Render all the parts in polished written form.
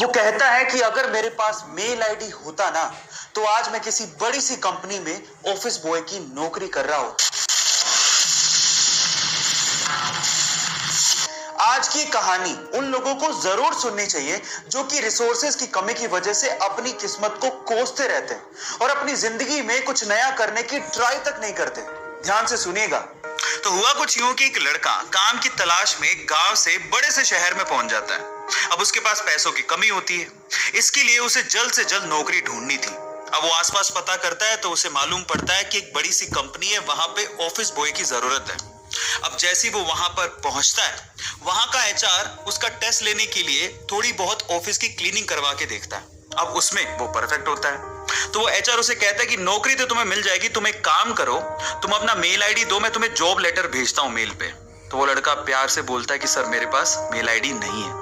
वो कहता है कि अगर मेरे पास मेल आईडी होता ना तो आज मैं किसी बड़ी सी कंपनी में ऑफिस बॉय की नौकरी कर रहा होता। आज की कहानी उन लोगों को जरूर सुननी चाहिए जो कि रिसोर्सेज की कमी की वजह से अपनी किस्मत को कोसते रहते हैं और अपनी जिंदगी में कुछ नया करने की ट्राई तक नहीं करते। ध्यान से सुनिएगा। तो हुआ कुछ यूं कि एक लड़का काम की तलाश में गांव से बड़े से शहर में पहुंच जाता है। अब उसके पास पैसों की कमी होती है, इसके लिए उसे जल्द से जल्द नौकरी ढूंढनी थी। अब वो आसपास पता करता है तो उसे मालूम पड़ता है कि एक बड़ी सी कंपनी है, वहां पे ऑफिस बॉय की जरूरत है। अब जैसे वो वहां पर पहुंचता है, वहां का एचआर उसका टेस्ट लेने के लिए थोड़ी बहुत ऑफिस की क्लीनिंग करवा के देखता है। अब उसमें वो परफेक्ट होता है तो वो एचआर उसे कहता है कि नौकरी तो तुम्हें मिल जाएगी, तुम एक काम करो, तुम अपना मेल आईडी दो, मैं तुम्हें जॉब लेटर भेजता हूं मेल पे। तो वो लड़का प्यार से बोलता है कि सर मेरे पास मेल आईडी नहीं है।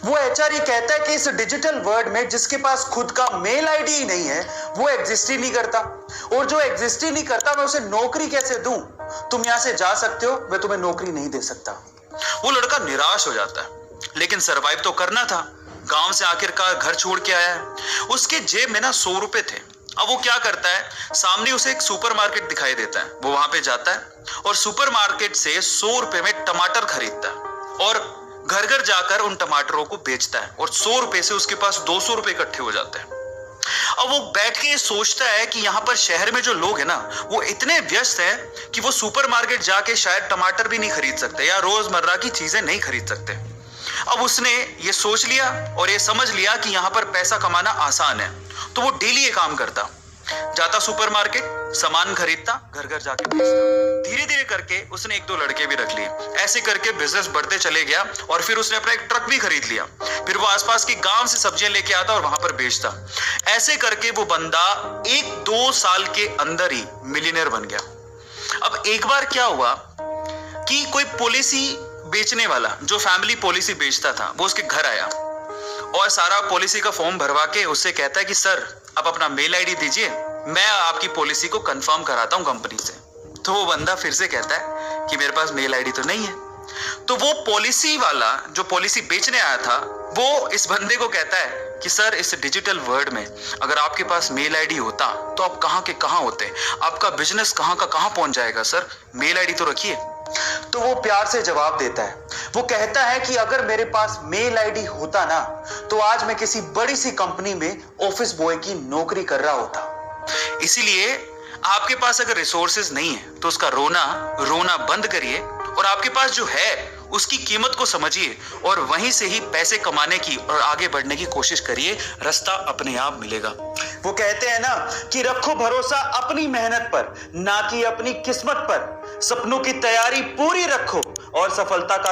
वो एचआर ये कहता है कि इस डिजिटल वर्ल्ड में जिसके पास खुद का मेल आईडी ही नहीं है वो एग्जिस्ट ही नहीं करता, और जो एग्जिस्ट ही नहीं करता मैं उसे नौकरी कैसे दूं? तुम यहां से जा सकते हो, मैं तुम्हें नौकरी नहीं दे सकता। वो लड़का निराश हो जाता है, लेकिन सरवाइव तो करना था। गांव से आखिरकार घर छोड़ के आया है, उसके जेब में ना 100 रुपए थे। अब वो क्या करता है, सामने उसे एक सुपरमार्केट दिखाई देता है, वो वहां पे जाता है और सुपरमार्केट से 100 रुपए में टमाटर खरीदता है और घर घर जाकर उन टमाटरों को बेचता है और 100 रुपए से उसके पास 200 रुपए इकट्ठे हो जाते हैं। अब वो बैठ के सोचता है कि यहाँ पर शहर में जो लोग हैं ना वो इतने व्यस्त हैं कि वो सुपरमार्केट जाके शायद टमाटर भी नहीं खरीद सकते या रोजमर्रा की चीजें नहीं खरीद सकते। अब उसने ये सोच लिया और ये समझ लिया कि यहाँ पर पैसा कमाना आसान है, तो वो डेली ये काम करता, जाता सुपरमार्केट, सामान खरीदता, घर घर जाके बेचता। धीरे धीरे करके उसने 1-2 लड़के भी रख लिए। ऐसे करके बिजनेस बढ़ते चले गया और फिर उसने अपना एक ट्रक भी खरीद लिया। फिर वो आसपास के गांव से सब्जियां लेके आता और वहां पर बेचता। ऐसे करके वो बंदा 1-2 साल के अंदर ही मिलियनेयर बन गया। अब एक बार क्या हुआ कि कोई पॉलिसी बेचने वाला जो फैमिली पॉलिसी बेचता था वो उसके घर आया और सारा पॉलिसी का फॉर्म भरवा के उससे कहता है कि सर आप अपना मेल आईडी दीजिए, मैं आपकी पॉलिसी को कंफर्म कराता हूं कंपनी से। तो वो बंदा फिर से कहता है कि मेरे पास मेल आईडी तो नहीं है। तो वो पॉलिसी वाला जो पॉलिसी बेचने आया था वो इस बंदे को कहता है कि सर इस डिजिटल वर्ल्ड में अगर आपके पास मेल आईडी होता तो आप कहां के कहां होते, आपका बिजनेस कहां का कहां पहुंच जाएगा, सर मेल आईडी तो रखिए। तो वो प्यार से जवाब देता है, वो कहता है कि अगर मेरे पास मेल आईडी होता ना तो आज मैं किसी बड़ी सी कंपनी में ऑफिस बॉय की नौकरी कर रहा होता। इसीलिए आपके पास अगर रिसोर्सेज नहीं है तो उसका रोना बंद करिए और आपके पास जो है उसकी कीमत को समझिए और वहीं से ही पैसे कमाने की और आगे बढ़ने की कोशिश करिए, रास्ता अपने आप मिलेगा। वो कहते हैं ना कि रखो भरोसा अपनी मेहनत पर, ना कि अपनी किस्मत पर। सपनों की तैयारी पूरी रखो और सफलता का